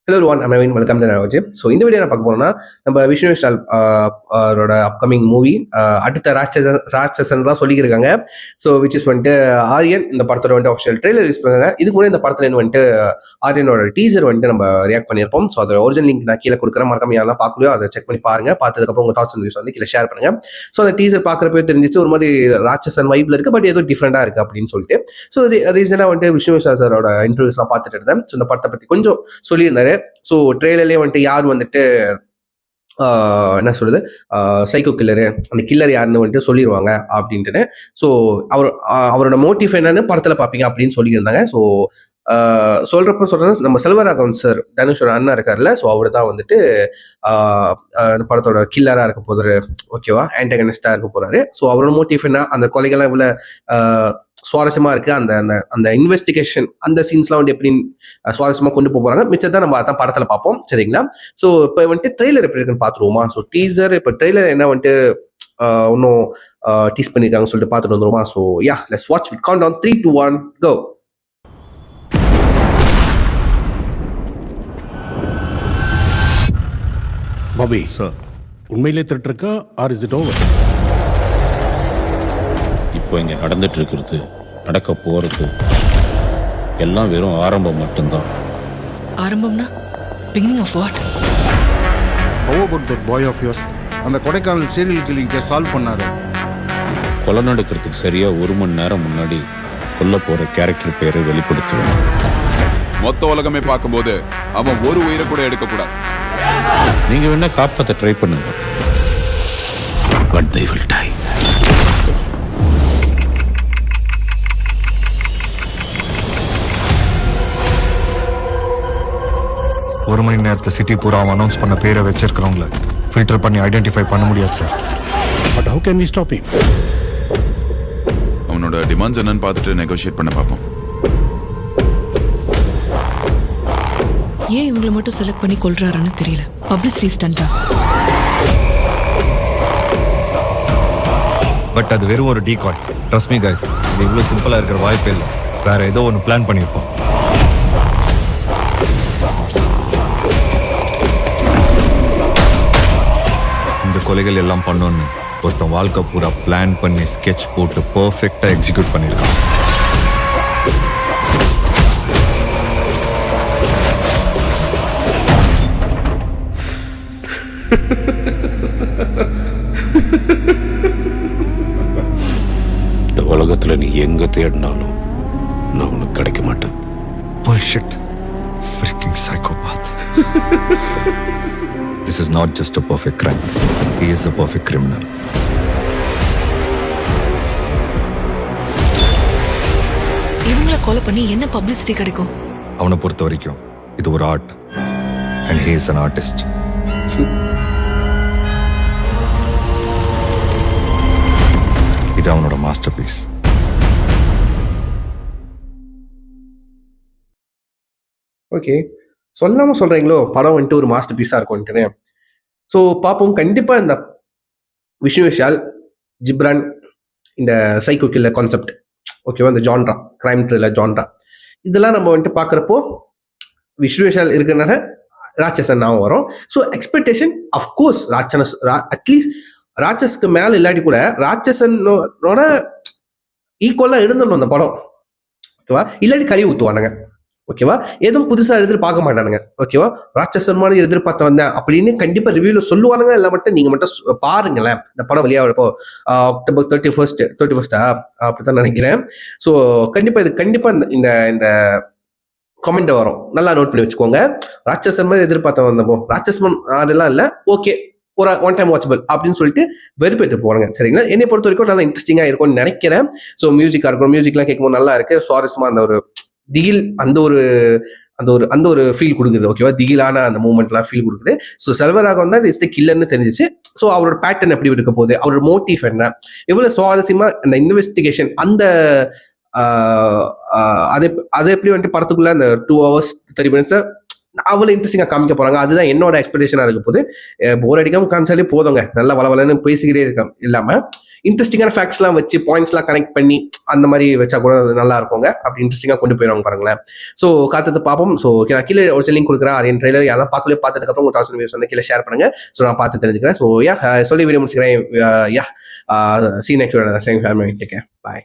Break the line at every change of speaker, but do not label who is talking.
Hello one I welcome to நாகோஜி. So இந்த video நான் பார்க்க போனோம்னா நம்ம விஷ்ணு விஷால் அவரோட அப்கமிங் மூவி அடுத்த ராட்சசன் தான் சொல்லியிருக்காங்க. ஸோ விச் இஸ் வந்துட்டு ஆரியன். இந்த படத்தோட வந்துட்டு ஆஃபிஷியல் ட்ரெய்லர் ரிலீஸ் பண்ணுறாங்க. இதுக்கு முன்னாடி இந்த படத்துல வந்துட்டு ஆரியனோட டீசர் வந்துட்டு நம்ம ரியாக்ட் பண்ணியிருப்போம். ஸோ அதோட ஒரிஜினல் லிங்க் நான் கீழே கொடுக்குறேன். மறக்காம யாரெல்லாம் பார்க்கலையோ அதை செக் பண்ணி பாருங்க. பார்த்ததுக்கப்புறம் உங்க தாட்ஸ் அண்ட் வியூஸ் வந்து கீழே ஷேர் பண்ணுங்க. ஸோ அந்த டீசர் பார்க்குறப்பே தெரிஞ்சிச்சு ஒரு மாதிரி ராட்சசன் வைப்ல இருக்கு, பட் ஏதோ டிஃப்ரெண்டா இருக்கு அப்படின்னு சொல்லிட்டு. ஸோ ரீசெண்டாக வந்துட்டு விஷ்ணு விஷால் சாரோட இன்டர்வியூஸ்லாம் பார்த்துட்டு இருந்தேன். ஸோ இந்த படத்தை பற்றி கொஞ்சம் சொல்லியிருந்தாரு. ஸோ ட்ரெய்லர்லேயே வந்துட்டு யார் வந்துட்டு என்ன சொல்றது சைக்கோ கில்லரு, அந்த கில்லர் யாருன்னு வந்துட்டு சொல்லிடுவாங்க அப்படின்ட்டு. ஸோ அவரோட மோட்டிவ் என்னன்னு படத்தில் பார்ப்பீங்க அப்படின்னு சொல்லியிருந்தாங்க. ஸோ சொல்றப்ப சொல்றேன், நம்ம செல்வராகவன் சார், தனுஷோட அண்ணா இருக்காருல்ல, ஸோ அவர் தான் வந்துட்டு இந்த படத்தோட கில்லரா இருக்க போறாரு, ஓகேவா, ஆன்டகனிஸ்டா இருக்க போறாரு. ஸோ அவரோட மோட்டிவ் என்ன, அந்த கொலைகள்லாம் இவ்வளவு சுவாரஸ்யமா இருக்கு, அந்த அந்த அந்த இன்வெஸ்டிகேஷன் அந்த சீன்ஸ்லாம் வந்து எப்படி சுவாரஸ்யமா கொண்டு போறாங்க, மிச்சத்தை நம்ம அதான் படத்துல பார்ப்போம். சரிங்களா? ஸோ இப்போ வந்துட்டு ட்ரெய்லர் எப்படி இருக்குன்னு பார்த்துருவோமா? ஸோ டீசர், இப்போ ட்ரெய்லர் என்ன வந்துட்டு இன்னும் டீஸ் பண்ணிருக்காங்கன்னு சொல்லிட்டு பார்த்துட்டு வந்துருவோமா? So yeah, let's watch with countdown 3, 2, 1 go.
Bobby sir, உண்மையிலே திருட்டு இருக்கா ஆர் இஸ் இட் ஓவர்?
இப்போ இங்கே நடந்துட்டு இருக்கிறது, நடக்க போகிறது எல்லாம் வெறும் ஆரம்பம் மட்டும்தான்.
ஆரம்பம்னா beginning of what?
How about that boy of yours? அந்த Kodaikanal serial killing case solve பண்ணாரு.
கொலை நடக்கிறதுக்கு சரியா 1 மணி நேரம் முன்னாடி கொல்ல போற கேரக்டர் பேரை வெளிப்படுத்துவேன்.
மொத்த உலகமே பார்க்கும்போது அவன் ஒரு உயிரை கூட எடுக்கக்கூடாது.
நீங்க வேணா காப்பாற்ற ட்ரை பண்ணுங்க, பட் they will die.
ஒரு மணி நேரத்தை சிட்டி பூரா அனௌன்ஸ் பண்ண பேரை வச்சிருக்கிறவங்கள ஃபில்டர் பண்ணி ஐடென்டிஃபை பண்ண முடியாது சார்.
But how can we stop him?
அவனோட டிமாண்ட்ஸ் என்னன்னு பார்த்துட்டு நெகோஷியேட் பண்ண பார்ப்போம்.
ஏன் இவங்களை மட்டும் செலக்ட் பண்ணி கொல்றாருன்னு தெரியல. பப்ளிசிட்டி ஸ்டண்டா?
பட் அது வெறும் ஒரு டீகாய். ட்ரஸ்ட் மீ கைஸ், இது இவ்வளோ சிம்பிளாக இருக்கிற வாய்ப்பே இல்லை. வேற ஏதோ ஒன்று பிளான் பண்ணியிருப்போம். இந்த கொலைகள் எல்லாம் பண்ணோன்னு ஒருத்தன் வாழ்க்கை பூரா பிளான் பண்ணி ஸ்கெட்ச் போட்டு பர்ஃபெக்டாக எக்ஸிக்யூட் பண்ணியிருக்கான்.
இந்த உலகத்துல நீ எங்க தேடினாலும் நான் உனக்கு கிடைக்க மாட்டேன்.
Bullshit. Freaking psychopath. This is not just a perfect crime. He is a perfect criminal.
இவங்களை கொலை பண்ணி என்ன பப்ளிசிட்டி கிடைக்கும்?
அவனை பொறுத்த வரைக்கும் இது ஒரு art, and he is an artist. இது அவனோட மாஸ்டர் பீஸ்.
ஓகே, சொல்லாம சொல்றீங்களோ படம் வந்துட்டு ஒரு மாஸ்டர் பீஸா இருக்கும்ட்டு. ஸோ பார்ப்போம். கண்டிப்பா இந்த விஷ்ணு விஷால், ஜிப்ரான், இந்த சைக்கோ கில்லர் கான்செப்ட், ஓகேவா, இந்த ஜான்ரா, கிரைம் த்ரில்லர் ஜான்ரா, இதெல்லாம் நம்ம வந்துட்டு பார்க்குறப்போ விஷ்ணு விஷால் இருக்கிறனால ராட்சசன் நான் வரும். ஸோ எக்ஸ்பெக்டேஷன் அஃப்கோர்ஸ் அட்லீஸ்ட் ராட்சஸ்க்கு மேல இல்லாட்டி கூட ராட்சசனோட ஈக்குவலா இருந்துடணும் அந்த படம், ஓகேவா. இல்லாட்டி கழுவி ஊத்துவானுங்க, ஓகேவா. எதுவும் புதுசா எதிர்பார்க்க மாட்டானுங்க, ஓகேவா. ராட்சசன் மாதிரி எதிர்பார்த்த வந்தேன் அப்படின்னு கண்டிப்பா ரிவ்யூல சொல்லுவானுங்க. இல்லை மட்டும் நீங்க மட்டும் பாருங்களேன், இந்த படம் வெளியாகிறப்போ அக்டோபர் 31 அப்படித்தான் நினைக்கிறேன். ஸோ கண்டிப்பா இது கண்டிப்பா இந்த இந்த கமெண்ட் வரும், நல்லா நோட் பண்ணி வச்சுக்கோங்க. ராட்சசன் மாதிரி எதிர்பார்த்த வந்தப்போ ராட்சசன் அதெல்லாம் இல்லை, ஓகே, ஒரு ஒன் டைம் வாட்சபிள் அப்படின்னு சொல்லிட்டு வெறுப்பேற்று போவாங்க. சரிங்களா? என்னை பொறுத்த வரைக்கும் நல்லா இன்ட்ரெஸ்டிங்காக இருக்கும்னு நினைக்கிறேன். ஸோ மியூசிக்காக இருக்கும், மியூசிக்லாம் கேட்கும்போது நல்லா இருக்கு, சுவாரஸ்யமா அந்த ஒரு திகில், அந்த ஒரு ஃபீல் கொடுக்குது, ஓகேவா. திகிலான அந்த மூமெண்ட்லாம் ஃபீல் கொடுக்குது. ஸோ செல்வராகவன் தான் இஸ் த கில்லர்னு தெரிஞ்சிச்சு. ஸோ அவரோட பேட்டர்ன் எப்படி இருக்க போகுது, அவரோட மோட்டிவ் என்ன, எவ்வளவு சுவாரஸ்யமா அந்த இன்வெஸ்டிகேஷன், அந்த அதை எப்படி வந்துட்டு படத்துக்குள்ள அந்த 2 hours 30 minutes அவ்வளோ இன்ட்ரெஸ்டிங்காக காமிக்க போகிறாங்க. அதுதான் என்னோட எக்ஸ்பெக்டேஷனாக இருக்க போது. போர் அடிக்காமல் காமிச்சாலே போதுங்க, நல்லா வளவலன்னு பேசிக்கிட்டே இருக்க இல்லாமல் இன்ட்ரெஸ்டிங்கான ஃபேக்ட்ஸ்லாம் வச்சு பாயிண்ட்ஸ்லாம் கனெக்ட் பண்ணி அந்த மாதிரி வச்சா கூட நல்லா இருக்குங்க. அப்படி இன்ட்ரெஸ்டிங்காக கொண்டு போயிடுவாங்க பாருங்களேன். ஸோ காத்து பார்ப்போம். ஸோ நான் கீழே ஒரு லிங்க் கொடுக்குறேன். அது என் ட்ரெய்லர் யாரெல்லாம் பார்க்கல பார்த்ததுக்கப்புறம் உங்கள் டாஸ் வியூஸ் வந்து கீழே ஷேர் பண்ணுங்க. ஸோ நான் பார்த்து தெரிஞ்சுக்கிறேன். ஸோ சொல்லி வீடியோ முடிச்சுக்கிறேன். See next same family. Take care. பாய்.